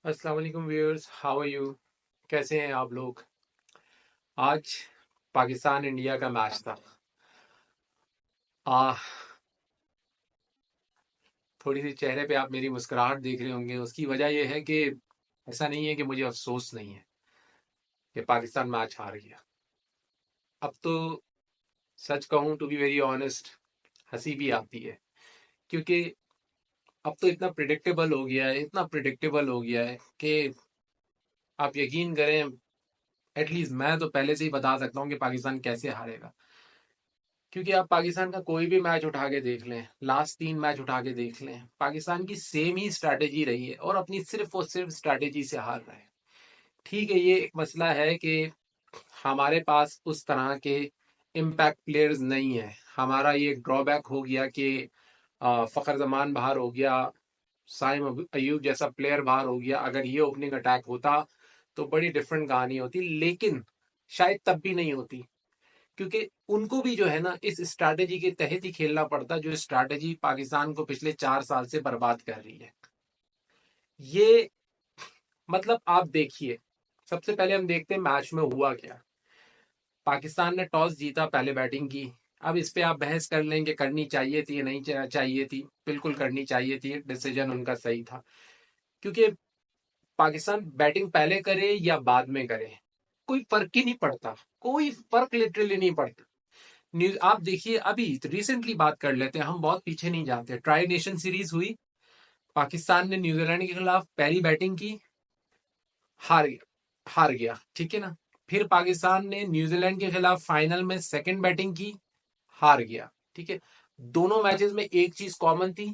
अस्सलाम वालेकुम viewers, how are you? कैसे हैं आप लोग? आज पाकिस्तान इंडिया का मैच था। आ थोड़ी सी चेहरे पे आप मेरी मुस्कुराहट देख रहे होंगे। उसकी वजह यह है कि ऐसा नहीं है कि मुझे अफसोस नहीं है कि पाकिस्तान मैच हार गया। अब तो सच कहूं, टू बी वेरी ऑनेस्ट, हंसी भी आती है, क्योंकि अब तो इतना प्रिडिक्टेबल हो गया है, इतना प्रिडिक्टेबल हो गया है कि आप यकीन करें, एटलीस्ट मैं तो पहले से ही बता सकता हूं कि पाकिस्तान कैसे हारेगा। क्योंकि आप पाकिस्तान का कोई भी मैच उठा के देख लें, लास्ट 3 मैच उठा के देख लें, पाकिस्तान की सेम ही स्ट्रैटेजी रही है और अपनी सिर्फ और सिर्फ स्ट्रैटेजी से हार रहे हैं। ठीक है, ये एक मसला है कि हमारे पास उस तरह के इम्पैक्ट प्लेयर्स नहीं है। हमारा ये ड्रॉबैक हो गया कि फ़खर जमान बाहर हो गया, साइम अयूब जैसा प्लेयर बाहर हो गया। अगर ये ओपनिंग अटैक होता तो बड़ी डिफरेंट कहानी होती, लेकिन शायद तब भी नहीं होती, क्योंकि उनको भी जो है ना इस स्ट्रैटेजी के तहत ही खेलना पड़ता, जो स्ट्रैटेजी पाकिस्तान को पिछले 4 साल से बर्बाद कर रही है। ये मतलब आप देखिए, सबसे पहले हम देखते हैं मैच में हुआ क्या। पाकिस्तान ने टॉस जीता, पहले बैटिंग की। अब इस पे आप बहस कर लेंगे करनी चाहिए थी या नहीं चाहिए थी। बिल्कुल करनी चाहिए थी, डिसीजन उनका सही था, क्योंकि पाकिस्तान बैटिंग पहले करे या बाद में करे, कोई फर्क ही नहीं पड़ता। कोई फर्क लिटरली नहीं पड़ता। न्यूज आप देखिए, अभी रिसेंटली बात कर लेते हैं, हम बहुत पीछे नहीं जाते। ट्राई नेशन सीरीज हुई, पाकिस्तान ने न्यूजीलैंड के खिलाफ पहली बैटिंग की, हार गया, ठीक है ना। फिर पाकिस्तान ने न्यूजीलैंड के खिलाफ फाइनल में सेकंड बैटिंग की, हार गया, ठीक है। दोनों मैचेस में एक चीज कॉमन थी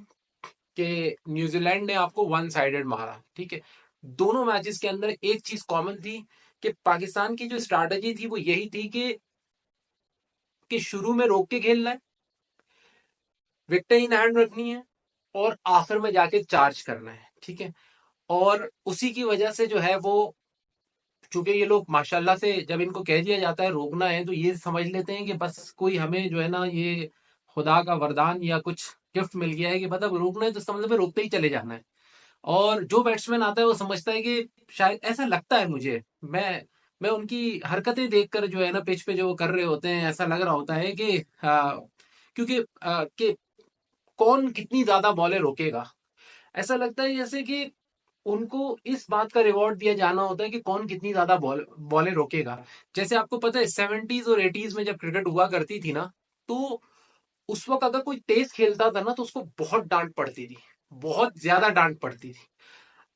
कि न्यूजीलैंड ने आपको वन साइडेड मारा, ठीक है। दोनों मैचेस के अंदर एक चीज कॉमन थी कि पाकिस्तान की जो स्ट्रैटेजी थी वो यही थी कि शुरू में रोक के खेलना है, विकेटें इन हैंड रखनी है, और आखिर में जाके चार्ज करना है, ठीक है। और उसी की वजह से जो है वो, चूंकि ये लोग माशाल्लाह से, जब इनको कह दिया जाता है रोकना है तो ये समझ लेते हैं कि बस कोई हमें जो है ना ये खुदा का वरदान या कुछ गिफ्ट मिल गया है कि मतलब रोकना है तो इसका मतलब है रोकते ही चले जाना है। और जो बैट्समैन आता है वो समझता है कि, शायद ऐसा लगता है मुझे, मैं उनकी हरकतें देखकर जो है ना पिच पे जो वो कर रहे होते हैं, ऐसा लग रहा होता है कि क्योंकि कि कौन कितनी ज्यादा बॉलें रोकेगा। ऐसा लगता है जैसे कि उनको इस बात का रिवॉर्ड दिया जाना होता है कि कौन कितनी ज्यादा बॉलें रोकेगा। जैसे आपको पता है 70s और 80s में जब क्रिकेट हुआ करती थी ना, तो उस वक्त अगर कोई तेज खेलता था ना तो उसको बहुत डांट पड़ती थी, बहुत ज्यादा डांट पड़ती थी।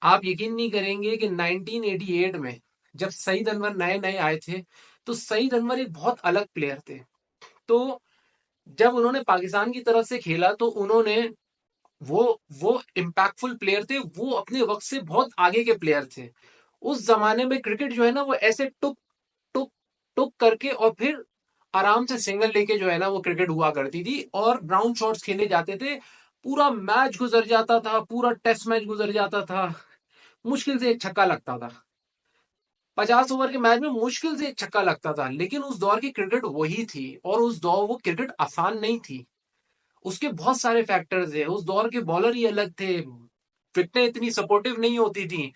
आप यकीन नहीं करेंगे कि 1988 में जब सईद अनवर नए नए आए थे, तो सईद अनवर एक बहुत अलग प्लेयर थे। तो जब उन्होंने पाकिस्तान की तरफ से खेला तो उन्होंने, वो वो इम्पैक्टफुल प्लेयर थे, वो अपने वक्त से बहुत आगे के प्लेयर थे। उस जमाने में क्रिकेट जो है ना वो ऐसे टुक टुक टुक करके और फिर आराम से सिंगल लेके जो है ना वो क्रिकेट हुआ करती थी, और ग्राउंड शॉट्स खेले जाते थे। पूरा मैच गुजर जाता था, पूरा टेस्ट मैच गुजर जाता था, मुश्किल से एक छक्का लगता था। 50 ओवर के मैच में मुश्किल से एक छक्का लगता था, लेकिन उस दौर की क्रिकेट वही थी, और उस दौर वो क्रिकेट आसान नहीं थी। उसके बहुत सारे फैक्टर्स है, उस दौर के बॉलर ही अलग थे, विकेटें इतनी सपोर्टिव नहीं होती थी।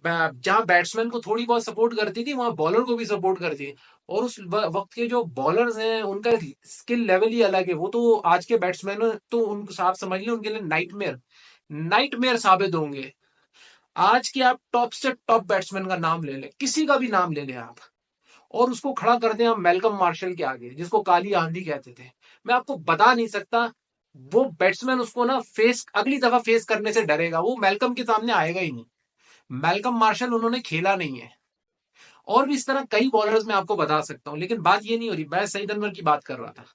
जहां बैट्समैन को थोड़ी बहुत सपोर्ट करती थी, वहां बॉलर को भी सपोर्ट करती थी। और उस वक्त के जो बॉलर्स हैं उनका स्किल लेवल ही अलग है। वो तो आज के बैट्समैन तो उनको आप समझ लें, उनके लिए नाइटमेयर नाइटमेयर साबित होंगे। आज की आप टॉप से टॉप बैट्समैन का नाम ले लें, किसी का भी नाम ले लें आप, और उसको खड़ा कर दें आप मेलकम मार्शल के आगे, जिसको काली आंधी कहते थे, मैं आपको बता नहीं सकता। वो बैट्समैन उसको ना फेस, अगली दफा फेस करने से डरेगा, वो मेलकम के सामने आएगा ही नहीं। मेलकम मार्शल उन्होंने खेला नहीं है। और भी इस तरह कई बॉलर्स मैं आपको बता सकता हूं, लेकिन बात ये नहीं हो रही। मैं सईद अनवर की बात कर रहा था।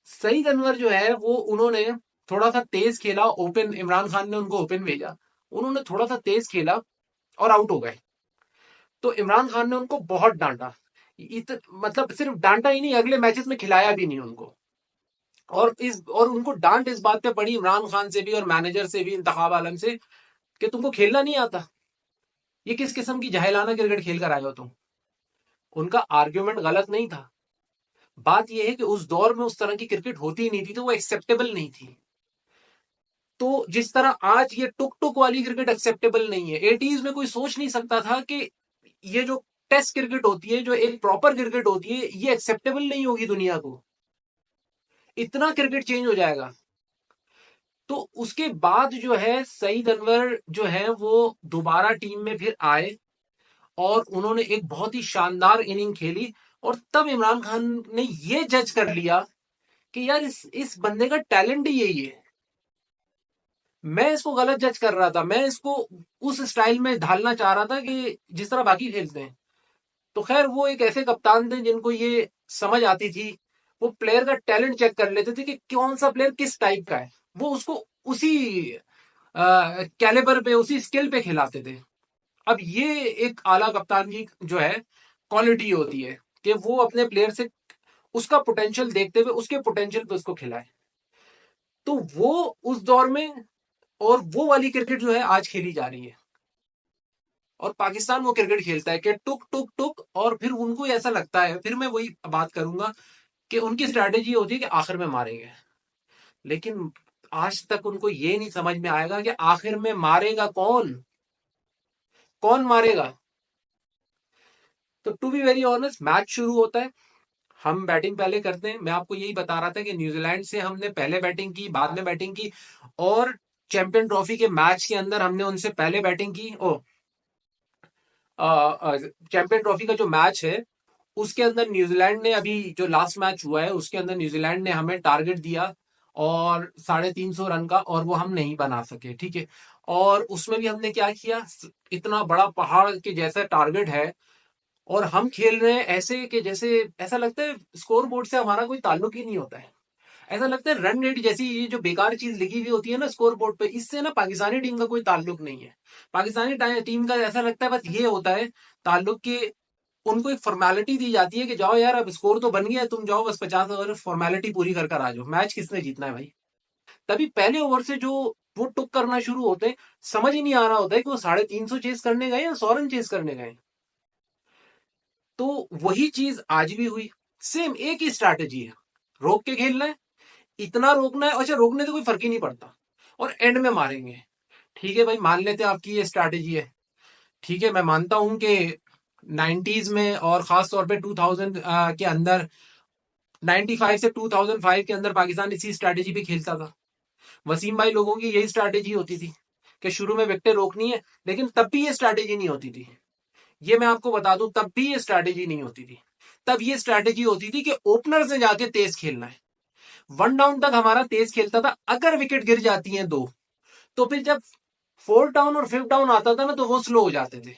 सईद अनवर जो है वो, उन्होंने थोड़ा सा तेज खेला ओपन, इमरान खान ने उनको ओपन भेजा, उन्होंने थोड़ा सा तेज खेला और आउट हो गए। तो इमरान खान ने उनको बहुत डांटा, मतलब सिर्फ डांटा ही नहीं, अगले मैचेस में खिलाया भी नहीं उनको। और उनको डांट इस बात पे पड़ी, इमरान खान से भी और मैनेजर से भी, इंतखाब आलम से, कि तुमको खेलना नहीं आता, ये किस किस्म की जाहिलाना क्रिकेट खेल कर आए हो तुम। उनका आर्ग्यूमेंट गलत नहीं था। बात यह है कि उस दौर में उस तरह की क्रिकेट होती ही नहीं थी, तो वो एक्सेप्टेबल नहीं थी। तो जिस तरह आज ये टुक टुक वाली क्रिकेट एक्सेप्टेबल नहीं है, 80s में कोई सोच नहीं सकता था कि ये जो टेस्ट क्रिकेट होती है, जो एक प्रॉपर क्रिकेट होती है, ये एक्सेप्टेबल नहीं होगी दुनिया को। इतना क्रिकेट चेंज हो जाएगा। तो उसके बाद जो है सईद अनवर जो है वो दोबारा टीम में फिर आए और उन्होंने एक बहुत ही शानदार इनिंग खेली। और तब इमरान खान ने ये जज कर लिया कि यार इस बंदे का टैलेंट ही यही है। मैं इसको गलत जज कर रहा था, मैं इसको उस स्टाइल में ढालना चाह रहा था कि जिस तरह बाकी खेलते हैं। तो खैर वो एक ऐसे कप्तान थे जिनको ये समझ आती थी, वो प्लेयर का टैलेंट चेक कर लेते थे कि कौन सा प्लेयर किस टाइप का है, वो उसको उसी कैलिबर पे, उसी स्किल पे खिलाते थे। अब ये एक आला कप्तान की जो है क्वालिटी होती है कि वो अपने प्लेयर से उसका पोटेंशियल देखते हुए उसके पोटेंशियल पे उसको खिलाए। तो वो उस दौर में, और वो वाली क्रिकेट जो है आज खेली जा रही है। और पाकिस्तान वो क्रिकेट खेलता है कि टुक टुक टुक, और फिर उनको ऐसा लगता है, फिर मैं वही बात करूंगा कि उनकी स्ट्रैटेजी होती है कि आखिर में मारेंगे। लेकिन आज तक उनको ये नहीं समझ में आएगा कि आखिर में मारेगा कौन, कौन मारेगा। तो to be very honest, match शुरू होता है, हम बैटिंग पहले करते हैं। मैं आपको यही बता रहा था कि न्यूजीलैंड से हमने पहले बैटिंग की, बाद में बैटिंग की, और चैंपियन ट्रॉफी के मैच के अंदर हमने उनसे पहले बैटिंग की। ओ, चैंपियन ट्रॉफी का जो मैच है उसके अंदर न्यूजीलैंड ने, अभी जो लास्ट मैच हुआ है उसके अंदर न्यूजीलैंड ने हमें टारगेट दिया और 350 रन का, और वो हम नहीं बना सके, ठीक है। और उसमें भी हमने क्या किया, इतना बड़ा पहाड़ के जैसा टारगेट है और हम खेल रहे हैं ऐसे कि जैसे ऐसा लगता है स्कोर बोर्ड से हमारा कोई ताल्लुक ही नहीं होता है। ऐसा लगता है रन रेट जैसी ये जो बेकार चीज लिखी हुई होती है ना स्कोर बोर्ड पे, इससे ना पाकिस्तानी टीम का कोई ताल्लुक नहीं है। पाकिस्तानी टीम का ऐसा लगता है बस ये होता है ताल्लुक के, उनको एक फॉर्मेलिटी दी जाती है कि जाओ यार अब स्कोर तो बन गया है, तुम जाओ बस 50 ओवर फॉर्मेलिटी पूरी कर कर आ जाओ, मैच किसने जीतना है भाई। तभी पहले ओवर से जो वो टुक करना शुरू होते हैं, समझ ही नहीं आ रहा होता है कि वो 350 चेस करने गए या 100 रन चेस करने गए। तो वही चीज आज भी हुई, सेम एक ही स्ट्रैटेजी है, रोक के खेलना है, इतना रोकना है, अच्छा रोकने से कोई फर्क ही नहीं पड़ता, और एंड में मारेंगे। ठीक है भाई, मान लेते हैं आपकी ये स्ट्रैटेजी है, ठीक है, मैं मानता हूं कि 90s में और खास तौर पे 2000 के अंदर, 95 से 2005 के अंदर पाकिस्तान इसी स्ट्रैटेजी पे खेलता था। वसीम भाई लोगों की यही स्ट्रैटेजी होती थी कि शुरू में विकेटें रोकनी है, लेकिन तब भी ये स्ट्रैटेजी नहीं होती थी। ये मैं आपको बता दूं, तब भी ये स्ट्रैटेजी नहीं होती थी। तब ये स्ट्रैटेजी होती थी कि ओपनर से जाके तेज खेलना है। वन डाउन तक हमारा तेज खेलता था, अगर विकेट गिर जाती हैं दो, तो फिर जब फोर्थ डाउन और फिफ्थ डाउन आता था ना तो वो स्लो हो जाते थे।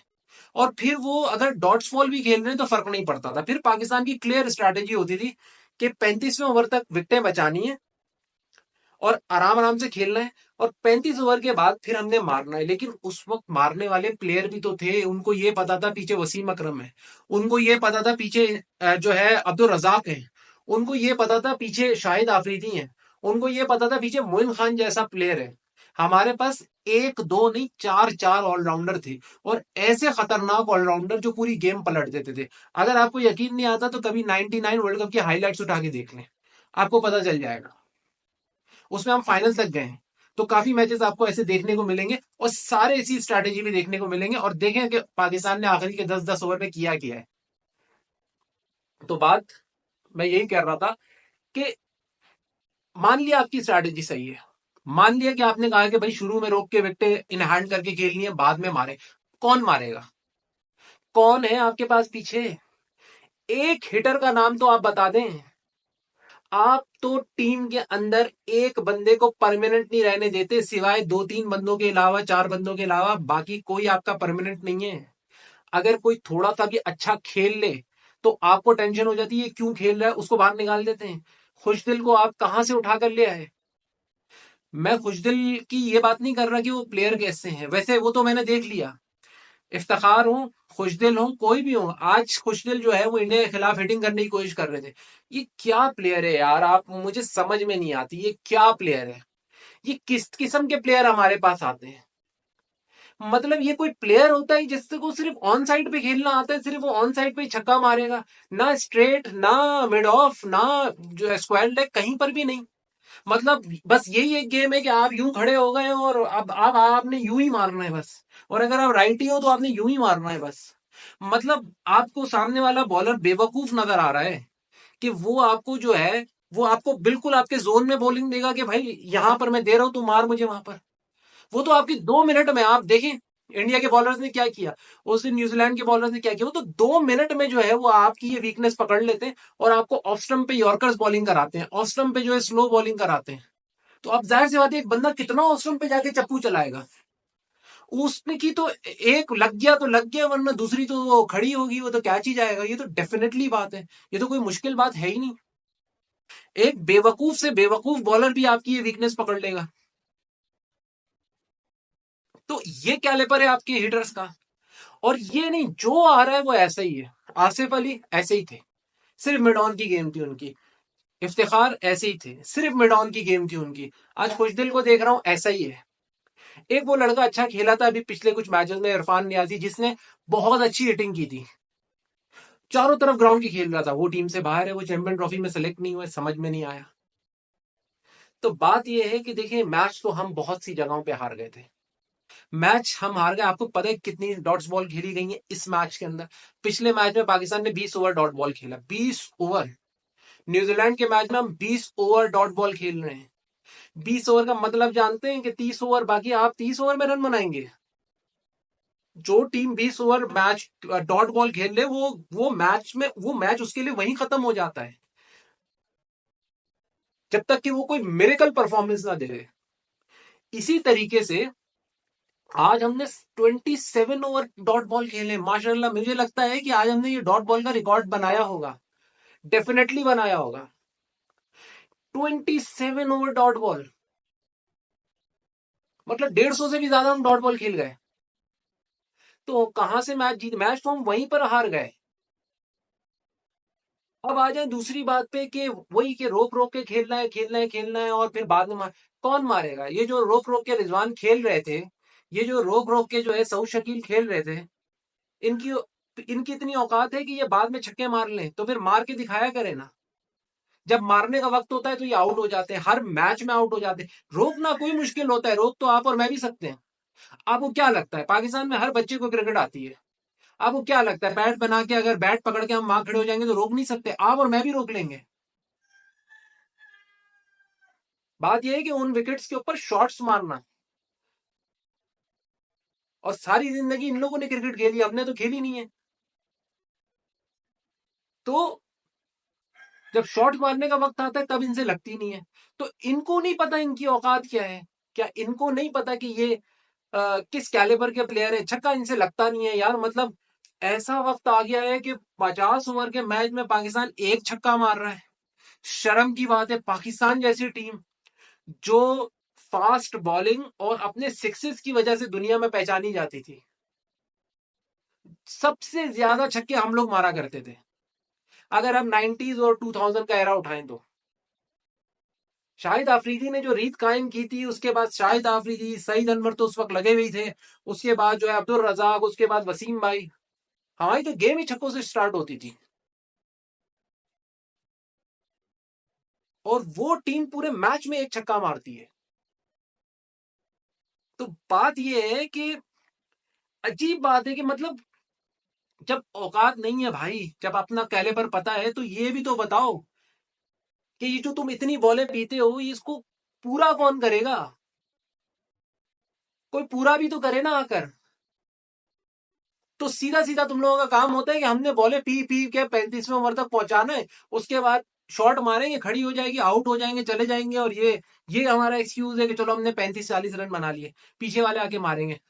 और फिर वो अगर डॉट्स बॉल भी खेल रहे हैं तो फर्क नहीं पड़ता था। फिर पाकिस्तान की क्लियर स्ट्रैटेजी होती थी कि 35वें ओवर तक विकेटें बचानी है और आराम आराम से खेलना है, और 35 ओवर के बाद फिर हमने मारना है। लेकिन उस वक्त मारने वाले प्लेयर भी तो थे, उनको ये पता था पीछे वसीम अकरम है, उनको ये पता था पीछे जो है अब्दुल रजाक है, उनको ये पता था पीछे शाहिद आफरीदी है, उनको ये पता था पीछे मोइन खान जैसा प्लेयर है। हमारे पास एक दो नहीं, चार चार ऑलराउंडर थे, और ऐसे खतरनाक ऑलराउंडर जो पूरी गेम पलट देते थे। अगर आपको यकीन नहीं आता तो कभी 99 वर्ल्ड कप की हाईलाइट्स उठा के देख लें, आपको पता चल जाएगा। उसमें हम फाइनल तक गए हैं। तो काफी मैचेस आपको ऐसे देखने को मिलेंगे, और सारे इसी स्ट्रैटेजी में देखने को मिलेंगे। और देखें कि पाकिस्तान ने आखिरी के 10-10 ओवर में किया किया है। तो बात मैं यही कह रहा था कि मान लिया आपकी स्ट्रैटेजी सही है, मान लिया कि आपने कहा कि भाई शुरू में रोक के विकेट इन हैंड करके खेलनी है, बाद में मारे, कौन मारेगा, कौन है आपके पास पीछे, एक हिटर का नाम तो आप बता दें। आप तो टीम के अंदर एक बंदे को परमानेंट नहीं रहने देते, सिवाय 2-3 बंदों के अलावा, 4 बंदों के अलावा बाकी कोई आपका परमानेंट नहीं है। अगर कोई थोड़ा सा भी अच्छा खेल ले तो आपको टेंशन हो जाती है क्यों खेल रहा है, उसको बाहर निकाल देते हैं। खुशदिल को आप कहां से उठा कर ले आए। मैं खुशदिल की ये बात नहीं कर रहा कि वो प्लेयर कैसे हैं, वैसे वो तो मैंने देख लिया, इफ्तिखार हूं, खुशदिल हूं, कोई भी हूं। आज खुशदिल जो है वो इंडिया के खिलाफ हिटिंग करने की कोशिश कर रहे थे। ये क्या प्लेयर है यार, आप, मुझे समझ में नहीं आती ये क्या प्लेयर है। ये किस किस्म के प्लेयर हमारे पास आते हैं। मतलब ये कोई प्लेयर होता है जिससे को सिर्फ ऑन साइड पे खेलना आता है, सिर्फ वो ऑन साइड पे छक्का मारेगा, ना स्ट्रेट, ना मिड ऑफ, ना जो स्क्वायर लेग, कहीं पर भी नहीं। मतलब बस यही एक गेम है कि आप यूं खड़े हो गए हो और अब आपने यूं ही मारना है बस। और अगर आप राइटी हो तो आपने यूं ही मारना है बस। मतलब आपको सामने वाला बॉलर बेवकूफ नजर आ रहा है कि वो आपको जो है, वो आपको बिल्कुल आपके जोन में बॉलिंग देगा कि भाई यहां पर मैं दे रहा हूं, तू मार मुझे वहां पर। वो तो आपकी 2 मिनट में, आप देखें इंडिया के बॉलर्स ने क्या किया, उस दिन न्यूजीलैंड के बॉलर्स ने क्या किया, वो तो 2 मिनट में जो है वो आपकी ये वीकनेस पकड़ लेते हैं और आपको ऑफ स्टंप पे यॉर्कर्स बॉलिंग कराते हैं, ऑफ स्टंप पे जो है स्लो बॉलिंग कराते हैं। तो अब जाहिर सी बात है एक बंदा कितना ऑफ स्टंप पे जाके चप्पू चलाएगा। उसने की तो एक लग गया तो लग गया, वरना दूसरी तो वो खड़ी होगी, वो तो कैच ही जाएगा। ये तो डेफिनेटली बात है, ये तो कोई मुश्किल बात है ही नहीं। एक बेवकूफ से बेवकूफ बॉलर भी आपकी ये वीकनेस पकड़ लेगा। तो ये कैलिपर है आपके हिटर्स का। और ये नहीं, जो आ रहा है वो ऐसा ही है। आसिफ अली ऐसे ही थे, सिर्फ मिड ऑन की गेम थी उनकी। इफ्तिखार ऐसे ही थे, सिर्फ मिड ऑन की गेम थी उनकी। आज खुशदिल को देख रहा हूं, ऐसा ही है। एक वो लड़का अच्छा खेला था अभी पिछले कुछ मैचेस में, इरफान नियाजी, जिसने बहुत अच्छी हिटिंग की थी, चारों तरफ ग्राउंड की खेल रहा था। वो टीम से बाहर है, वो चैंपियन ट्रॉफी में सेलेक्ट नहीं हुआ, समझ में नहीं आया। तो बात यह है कि देखिए, मैच तो हम बहुत सी जगहों पे हार गए थे। मैच हम हार गए, आपको पता है कितनी डॉट्स बॉल खेली गई है इस मैच के अंदर? पिछले मैच में पाकिस्तान ने 20 ओवर डॉट बॉल खेला, 20 ओवर। न्यूजीलैंड के मैच में हम 20 ओवर डॉट बॉल खेल रहे हैं। 20 ओवर का मतलब जानते हैं कि 30 ओवर बाकी, आप 30 ओवर में रन बनाएंगे? जो team 20 over match dot ball खेल ले, वो मैच उसके लिए वहीं खत्म हो जाता है, जब तक कि वो कोई मिरेकल परफॉर्मेंस ना दे। इसी तरीके से आज हमने 27 ओवर डॉट बॉल खेले माशाल्लाह। मुझे लगता है कि आज हमने ये डॉट बॉल का रिकॉर्ड बनाया होगा, डेफिनेटली बनाया होगा। 27 ओवर डॉट बॉल, मतलब 150 से भी ज्यादा हम डॉट बॉल खेल गए। तो कहां से मैच जीत, मैच तो हम वहीं पर हार गए। अब आ जाए दूसरी बात पे कि वही कि रोक रोक के खेलना है, खेलना है, खेलना है, और फिर बाद में कौन मारेगा? ये जो रोक रोक के रिजवान खेल रहे थे, ये जो रोक रोक के जो है सऊद शकील खेल रहे थे, इनकी इनकी इतनी औकात है कि ये बाद में छक्के मार लें, तो फिर मार के दिखाया करे ना। जब मारने का वक्त होता है तो ये आउट हो जाते हैं, हर मैच में आउट हो जाते हैं। रोकना कोई मुश्किल होता है? रोक तो आप और मैं भी सकते हैं। आपको क्या लगता है पाकिस्तान में हर बच्चे को क्रिकेट आती है? आपको क्या लगता है बैट बना के, अगर बैट पकड़ के हम वहां खड़े हो जाएंगे तो रोक नहीं सकते? आप और मैं भी रोक लेंगे। बात यह है कि उन विकेट्स के ऊपर शॉट्स मारना। और सारी जिंदगी इन लोगों ने क्रिकेट खेली, हमने तो खेली नहीं है। तो जब शॉट मारने का वक्त आता है तब इनसे लगती नहीं है। तो इनको नहीं पता इनकी औकात क्या है? क्या इनको नहीं पता कि ये किस कैलिबर के प्लेयर है? छक्का इनसे लगता नहीं है यार। मतलब ऐसा वक्त आ गया है कि 50 ओवर के मैच में पाकिस्तान एक छक्का मार रहा है। शर्म की बात है, पाकिस्तान जैसी टीम जो फास्ट बॉलिंग और अपने सिक्सेस की वजह से दुनिया में पहचानी जाती थी, सबसे ज्यादा छक्के हम लोग मारा करते थे। अगर हम 90s और 2000 का एरा उठाएं तो शाहिद आफरीदी ने जो रीत कायम की थी, उसके बाद शाहिद आफरीदी, सईद अनवर तो उस वक्त लगे हुए थे, उसके बाद जो है अब्दुल रजाक, उसके बाद वसीम भाई। हमारी तो गेम ही छक्कों से स्टार्ट होती थी। और वो टीम पूरे मैच में एक छक्का मारती है। तो बात यह है कि अजीब बात है कि मतलब जब औकात नहीं है भाई, जब अपना कैलिबर पता है, तो ये भी तो बताओ कि ये जो तुम इतनी बॉलें पीते हो, इसको पूरा कौन करेगा? कोई पूरा भी तो करे ना आकर। तो सीधा सीधा तुम लोगों का काम होता है कि हमने बॉलें पी पी के 35वें ओवर तक पहुंचाना है, उसके बाद शॉट मारेंगे, खड़ी हो जाएगी, आउट हो जाएंगे, चले जाएंगे, और ये हमारा एक्सक्यूज है कि चलो हमने 35-40 रन बना लिए, पीछे वाले आके मारेंगे।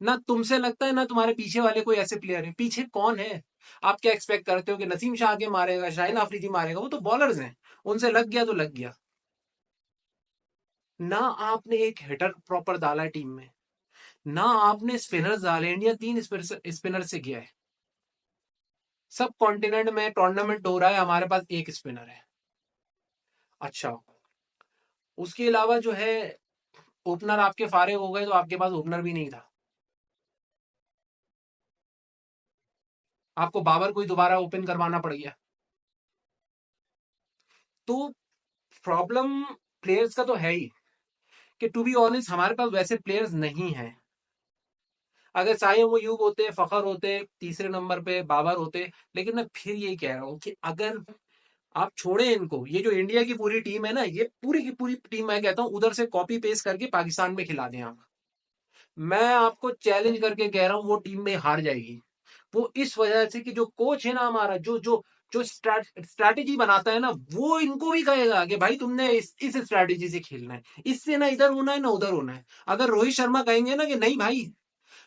ना तुमसे लगता है ना तुम्हारे पीछे वाले कोई ऐसे प्लेयर है? पीछे कौन है? आप क्या एक्सपेक्ट करते हो कि नसीम शाह आके मारेगा, शाहिद आफरीदी मारेगा? वो तो बॉलर्स हैं, उनसे लग गया तो लग गया। ना आपने एक हिटर प्रॉपर डाला है टीम में, ना आपने स्पिनर्स डाले। इंडिया 3 स्पिनर से गया है। सब कॉन्टिनेंट में टूर्नामेंट हो रहा है, हमारे पास एक स्पिनर है। अच्छा, उसके अलावा जो है ओपनर आपके फारे हो गए, तो आपके पास ओपनर भी नहीं था। आपको बाबर को ही दोबारा ओपन करवाना पड़ गया। तो प्रॉब्लम प्लेयर्स का तो है ही कि टू बी ऑनेस्ट हमारे पास वैसे प्लेयर्स नहीं हैं। अगर चाहे वो यूब होते, फखर होते, तीसरे नंबर पे बाबर होते, लेकिन मैं फिर यही कह रहा हूँ कि अगर आप छोड़े इनको, ये जो इंडिया की पूरी टीम है ना, ये पूरी की पूरी टीम मैं कहता हूँ उधर से कॉपी पेस्ट करके पाकिस्तान में खिला दें आप, मैं आपको चैलेंज करके कह रहा हूँ वो टीम में हार जाएगी। वो इस वजह से कि जो कोच है ना हमारा, जो जो जो स्ट्रैटेजी बनाता है ना, वो इनको भी कहेगा कि भाई तुमने इस स्ट्रैटेजी से खेलना है, इससे ना इधर होना है ना उधर होना है। अगर रोहित शर्मा कहेंगे ना कि नहीं भाई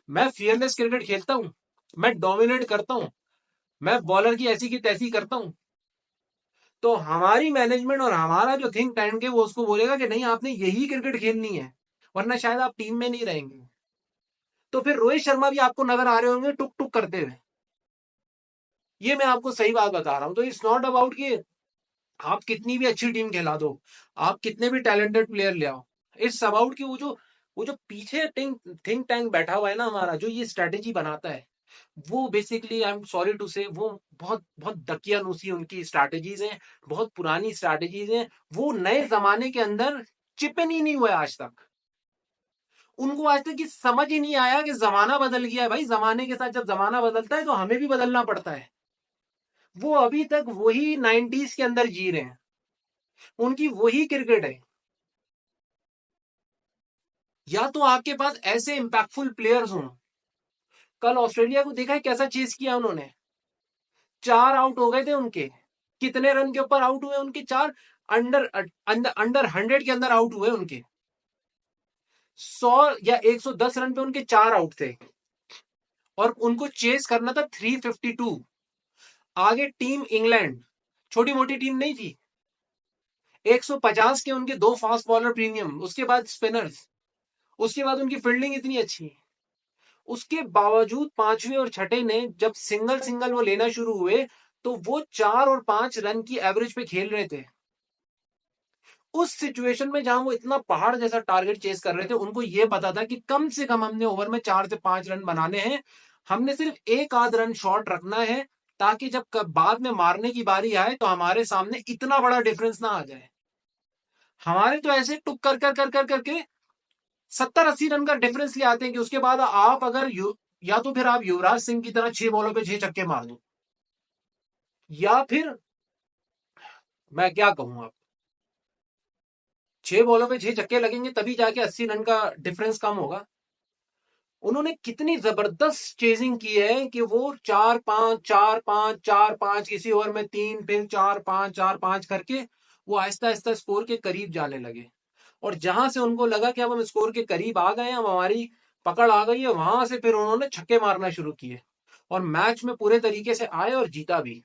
मैं फियरलेस क्रिकेट खेलता हूं, मैं डोमिनेट करता हूं, मैं बॉलर की ऐसी की तैसी करता हूं, तो हमारी मैनेजमेंट और हमारा जो थिंक टैंक है वो उसको बोलेगा कि नहीं आपने यही क्रिकेट खेलनी है, वरना शायद आप टीम में नहीं रहेंगे। तो फिर रोहित शर्मा भी आपको नजर आ रहे होंगे टुक टुक करते हुए। ये मैं आपको सही बात बता रहा हूं। तो इट्स नॉट अबाउट कि आप कितनी भी अच्छी टीम खिला दो, आप कितने भी टैलेंटेड प्लेयर ले आओ, इट्स अबाउट कि वो जो पीछे थिंक टैंक बैठा हुआ है ना हमारा, जो ये स्ट्रेटेजी बनाता है, वो basically I am sorry to say वो बहुत बहुत दकियानूसी उनकी स्ट्रैटेजीज हैं, बहुत पुरानी स्ट्रैटेजीज हैं। वो नए जमाने के अंदर चिपन ही नहीं हुआ आज तक। उनको आज तक ये समझ ही नहीं आया कि जमाना बदल गया है भाई, जमाने के साथ जब जमाना बदलता है तो हमें भी बदलना पड़ता है। वो अभी तक वही 90s के अंदर जी रहे हैं, उनकी वही क्रिकेट है। या तो आपके पास ऐसे इंपैक्टफुल प्लेयर्स हों। कल ऑस्ट्रेलिया को देखा है कैसा चेस किया उन्होंने, 4 आउट हो गए थे उनके। कितने रन के ऊपर आउट हुए उनके? 4। अंडर अंडर अंडर 100 के अंदर आउट हुए उनके। 100 या 110 रन पे उनके 4 आउट थे, और उनको चेस करना था 352। आगे टीम इंग्लैंड, छोटी मोटी टीम नहीं थी। 150 के उनके 2 फास्ट बॉलर प्रीमियम, उसके बाद स्पिनर्स, उसके बाद उनकी फील्डिंग इतनी अच्छी। उसके बावजूद पांचवें और छठे ने जब सिंगल सिंगल वो लेना शुरू हुए, तो वो 4 और 5 रन की एवरेज पे खेल रहे थे। उस सिचुएशन में जहां वो इतना पहाड़ जैसा टारगेट चेस कर रहे थे, उनको ये पता था कि कम से कम हमने ओवर में 4 से 5 रन बनाने हैं। हमने सिर्फ एक आध रन शॉर्ट रखना है, ताकि जब बाद में मारने की बारी आए तो हमारे सामने इतना बड़ा डिफरेंस ना आ जाए। हमारे तो ऐसे टुक कर करके 70-80 रन का डिफरेंस ले आते हैं कि उसके बाद आप अगर या तो फिर आप युवराज सिंह की तरह 6 बॉलों पे 6 छक्के मार दो, या फिर मैं क्या कहूं आप, 6 बॉलों पे 6 छक्के लगेंगे तभी जाके 80 रन का डिफरेंस कम होगा। उन्होंने कितनी जबरदस्त चेजिंग की है कि वो 4-5 4-5 4-5, किसी ओवर में 3, फिर 4-5 4-5 करके वो आहिस्ता आहिस्ता स्कोर के करीब जाने लगे। और जहां से उनको लगा कि अब हम स्कोर के करीब आ गए हैं, अब हमारी पकड़ आ गई है, वहां से फिर उन्होंने छक्के मारना शुरू किए और मैच में पूरे तरीके से आए और जीता भी।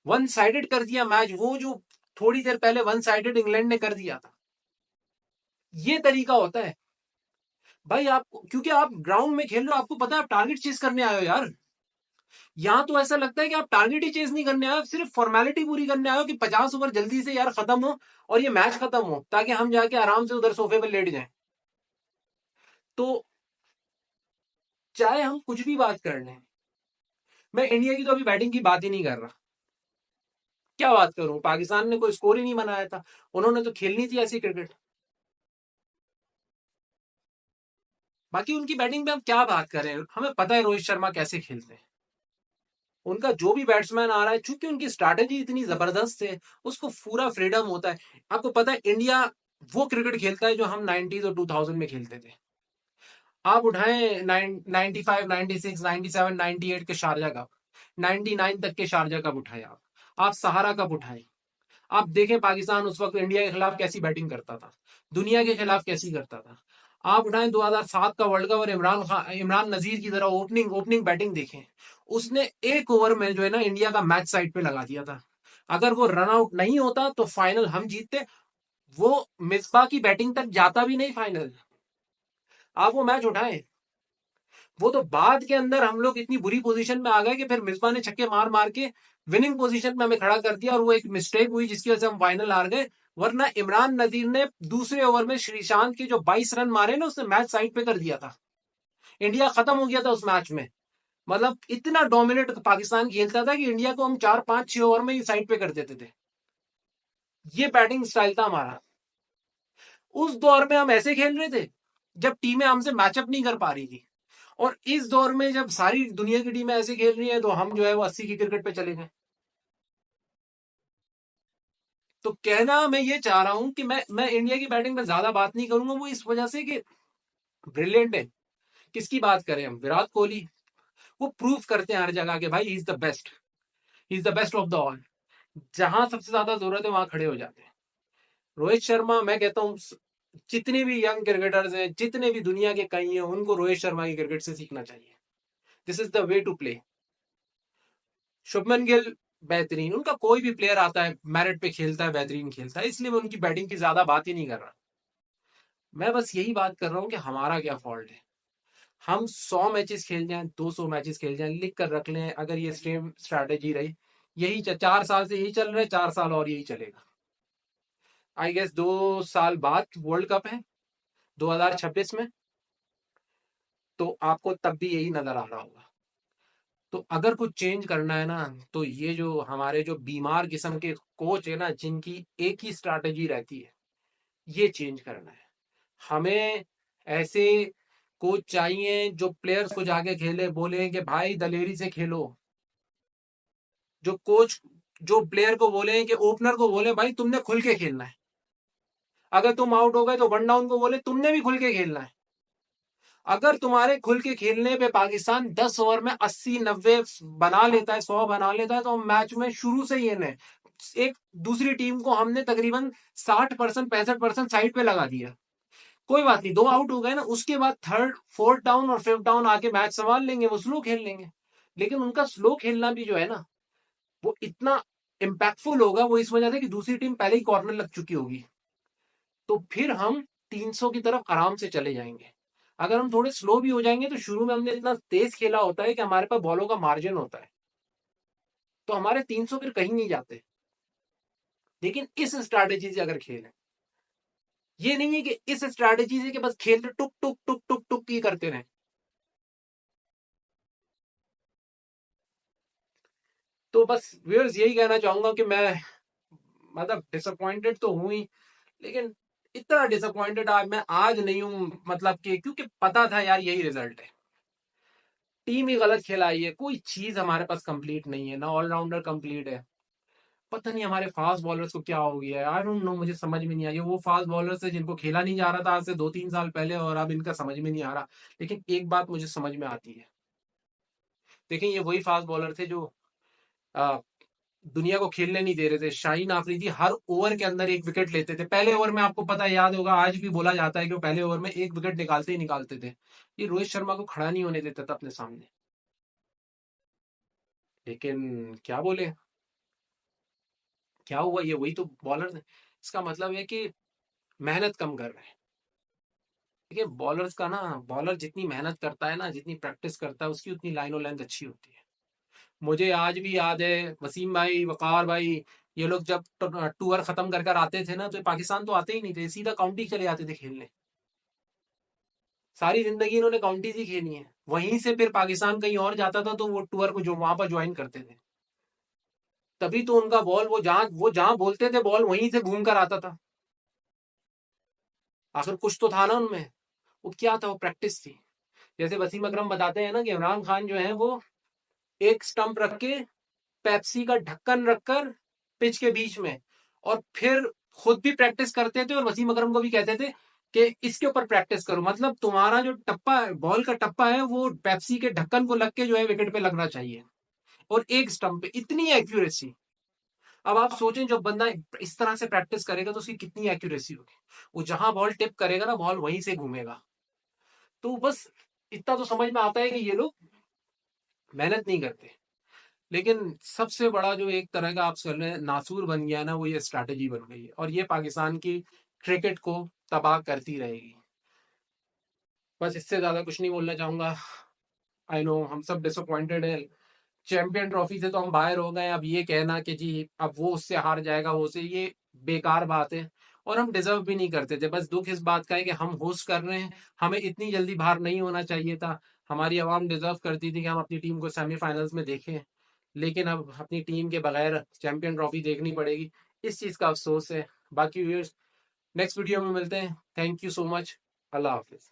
वन साइडेड कर दिया मैच, वो जो थोड़ी देर पहले वन साइडेड इंग्लैंड ने कर दिया था। ये तरीका होता है भाई। आप क्योंकि आप ग्राउंड में खेल रहे हो, आपको पता है आप टारगेट चेज करने आए हो यार। यहां तो ऐसा लगता है कि आप टारगेट ही चेज नहीं करने आए हो, सिर्फ फॉर्मेलिटी पूरी करने आए हो कि 50 ओवर जल्दी से यार खत्म हो और ये मैच खत्म हो, ताकि हम जाके आराम से उधर सोफे पर लेट जाएं। तो चाहे हम कुछ भी बात कर लें, मैं इंडिया की तो अभी बैटिंग की बात ही नहीं कर रहा। क्या बात करूं, पाकिस्तान ने कोई स्कोर ही नहीं बनाया था, उन्होंने तो खेलनी थी ऐसी क्रिकेट। बाकी उनकी बैटिंग पे हम क्या बात करें, हमें पता है रोहित शर्मा कैसे खेलते हैं। उनका जो भी बैट्समैन आ रहा है, चूंकि उनकी स्ट्रैटेजी इतनी जबरदस्त है, उसको पूरा फ्रीडम होता है। आपको पता है इंडिया वो क्रिकेट खेलता है जो हम 90s और 2000 में खेलते थे। आप उठाएं 95 96 97 98 के शारजा कप, 99 तक के शारजा कप उठाए आप सहारा कप उठाए, आप देखें पाकिस्तान उस वक्त इंडिया के खिलाफ कैसी बैटिंग करता था, दुनिया के खिलाफ कैसी करता था। आप उठाएं 2007 का वर्ल्ड कप और इमरान नजीर की तरह ओपनिंग ओपनिंग बैटिंग देखें। उसने एक ओवर में जो है ना इंडिया का मैच साइड पे लगा दिया था। अगर वो रन आउट नहीं होता तो फाइनल हम जीतते। वो मिसबा की बैटिंग तक जाता भी नहीं फाइनल। आप वो मैच उठाएं। वो तो बाद के अंदर हम लोग इतनी बुरी पोजीशन में आ गए कि फिर मिसबा ने छक्के मार मार के विनिंग पोजीशन में हमें खड़ा कर दिया, और वो एक मिस्टेक हुई जिसकी वजह से हम फाइनल हार गए। वरना इमरान नजीर ने दूसरे ओवर में श्रीशांत के जो 22 रन मारे ना, उसने मैच साइड पे कर दिया था। इंडिया खत्म हो गया था उस मैच में। मतलब इतना डोमिनेट पाकिस्तान खेलता था कि इंडिया को हम 4 5 6 ओवर में ही साइड पे कर देते थे। ये बैटिंग स्टाइल था हमारा। उस दौर में हम ऐसे खेल रहे थे जब टीमें हमसे मैचअप नहीं कर पा रही थी, और इस दौर में जब सारी दुनिया की टीमें ऐसे खेल रही है तो हम जो है वो 80 की क्रिकेट पे चले गए। तो कहना मैं ये चाह रहा हूं कि मैं इंडिया की बैटिंग में ज्यादा बात नहीं करूंगा, वो इस वजह से कि ब्रिलियंट है। किसकी बात करें हम? विराट कोहली। वो प्रूव करते हैं हर जगह के भाई he is the best, he is the best of the all. जहां सबसे ज्यादा जरूरत है वहां खड़े हो जाते हैं। रोहित शर्मा, मैं कहता हूँ जितने भी यंग क्रिकेटर्स हैं, जितने भी दुनिया के कई हैं, उनको रोहित शर्मा की क्रिकेट से सीखना चाहिए। This is the way to play. Shubman Gill बेहतरीन, उनका कोई भी प्लेयर आता है मेरिट पे खेलता है, बेहतरीन खेलता है, इसलिए मैं उनकी बैटिंग की ज्यादा बात ही नहीं कर रहा। मैं बस यही बात कर रहा हूँ कि हमारा क्या फॉल्ट है। हम 100 मैचेस खेल जाएं, 200 मैचेस खेल जाएं, लिख कर रख लें, अगर ये सेम स्ट्रैटेजी रही, यही 4 साल से यही चल रहा है, 4 साल और यही चलेगा। आई गेस 2 साल बाद वर्ल्ड कप है 2026 में, तो आपको तब भी यही नजर आ रहा होगा। तो अगर कुछ चेंज करना है ना, तो ये जो हमारे जो बीमार किस्म के कोच है ना, जिनकी एक ही स्ट्रैटेजी रहती है, ये चेंज करना है हमें। ऐसे कोच चाहिए जो प्लेयर्स को जाके खेले, बोले कि भाई दलेरी से खेलो। जो कोच जो प्लेयर को बोले कि ओपनर को बोले भाई तुमने खुल के खेलना है, अगर तुम आउट हो गए तो वन डाउन को बोले तुमने भी खुल के खेलना है। अगर तुम्हारे खुल के खेलने पे पाकिस्तान 10 ओवर में 80-90 बना लेता है, 100 बना लेता है, तो मैच में शुरू से ही इन्हें एक दूसरी टीम को हमने तकरीबन 60% 65% साइड पे लगा दिया। कोई बात नहीं, 2 आउट हो गए ना, उसके बाद थर्ड फोर्थ डाउन और फिफ्थ डाउन आके मैच संभाल लेंगे, वो स्लो खेल लेंगे। लेकिन उनका स्लो खेलना भी जो है ना, वो इतना इम्पैक्टफुल होगा, वो इस वजह से कि दूसरी टीम पहले ही कॉर्नर लग चुकी होगी। तो फिर हम 300 की तरफ आराम से चले जाएंगे। अगर हम थोड़े स्लो भी हो जाएंगे तो शुरू में हमने इतना तेज खेला होता है कि हमारे पास बॉलों का मार्जिन होता है, तो हमारे 300 फिर कहीं नहीं जाते। लेकिन इस स्ट्रैटेजी से अगर खेलें, ये नहीं है कि इस स्ट्रैटेजी से कि बस खेल टुक टुक टुक टुक टुक की करते रहे। तो बस व्यूअर्स यही कहना चाहूंगा कि मैं मतलब डिसअपॉइंटेड तो हूं ही, लेकिन इतना डिसअपॉइंटेड आज मैं आज नहीं हूं, मतलब कि क्योंकि पता था यार यही रिजल्ट है। टीम ही गलत खिलाई है, कोई चीज हमारे पास कंप्लीट नहीं है, ना ऑलराउंडर कंप्लीट है। पता नहीं हमारे फास्ट बॉलर्स को क्या हो गया है, आई डोंट नो, मुझे समझ में नहीं आई। वो फास्ट बॉलर्स है जिनको खेला नहीं जा रहा था आज से 2-3 साल पहले, और अब इनका समझ में नहीं आ रहा। लेकिन एक बात मुझे समझ में आती है, देखिए ये वही फास्ट बॉलर थे जो आ, दुनिया को खेलने नहीं दे रहे थे। शाहीन आफरीदी हर ओवर के अंदर एक विकेट लेते थे। पहले ओवर में आपको पता है, याद होगा, आज भी बोला जाता है कि वो पहले ओवर में एक विकेट निकालते ही निकालते थे। ये रोहित शर्मा को खड़ा नहीं होने देता था अपने सामने। लेकिन क्या बोले, क्या हुआ, ये वही तो बॉलर है। इसका मतलब है कि मेहनत कम कर रहे हैं। देखिए बॉलर्स का ना, बॉलर जितनी मेहनत करता है ना, जितनी प्रैक्टिस करता है, उसकी उतनी लाइन और लेंथ अच्छी होती है। मुझे आज भी याद है, वसीम भाई, वकार भाई, ये लोग जब टूर खत्म कर कर आते थे ना, तो पाकिस्तान तो आते ही नहीं थे, सीधा काउंटी चले जाते थे खेलने। सारी जिंदगी इन्होंने काउंटीज ही खेली है। वहीं से फिर पाकिस्तान कहीं और जाता था तो वो टूर को जो वहां पर ज्वाइन करते थे। तभी तो उनका बॉल, वो जहां बोलते थे बॉल वहीं से घूम कर आता था। आखिर कुछ तो था ना उनमें। वो क्या था? वो प्रैक्टिस थी। जैसे वसीम अकरम बताते हैं ना कि इमरान खान जो है वो एक स्टंप रख के, पेप्सी का ढक्कन रखकर पिच के बीच में, और फिर खुद भी प्रैक्टिस करते थे और वसीम अकरम को भी कहते थे कि इसके ऊपर प्रैक्टिस करो, मतलब तुम्हारा जो टप्पा है, बॉल का टप्पा है, वो पेप्सी के ढक्कन को लग के जो है विकेट पे लगना चाहिए। और एक स्टंप पे इतनी एक्यूरेसी। अब आप सोचें, जब बंदा इस तरह से प्रैक्टिस करेगा तो उसकी कितनी एक्यूरेसी होगी। वो जहां बॉल टिप करेगा ना, बॉल वहीं से घूमेगा। तो बस इतना तो समझ में आता है कि ये लोग मेहनत नहीं करते। लेकिन सबसे बड़ा जो एक तरह का आप कर रहे हैं नासूर बन गया है ना, वो ये स्ट्रैटेजी बन गई है, और ये पाकिस्तान की क्रिकेट को तबाह करती रहेगी। बस इससे ज्यादा कुछ नहीं बोलना चाहूंगा। आई नो हम सब डिसअपॉइंटेड है। चैंपियन ट्रॉफी से तो हम बाहर हो गए, अब ये कहना कि जी अब वो उससे हार जाएगा, वो से, ये बेकार बात है। और हम डिजर्व भी नहीं करते थे। बस दुख इस बात का है कि हम होस्ट कर रहे हैं, हमें इतनी जल्दी बाहर नहीं होना चाहिए था। हमारी आवाम डिजर्व करती थी कि हम अपनी टीम को सेमीफाइनल्स में देखें। लेकिन अब अपनी टीम के बगैर चैंपियन ट्रॉफी देखनी पड़ेगी, इस चीज का अफसोस है। बाकी व्यूअर्स, नेक्स्ट वीडियो में मिलते हैं। Thank you so much. Allah Hafiz.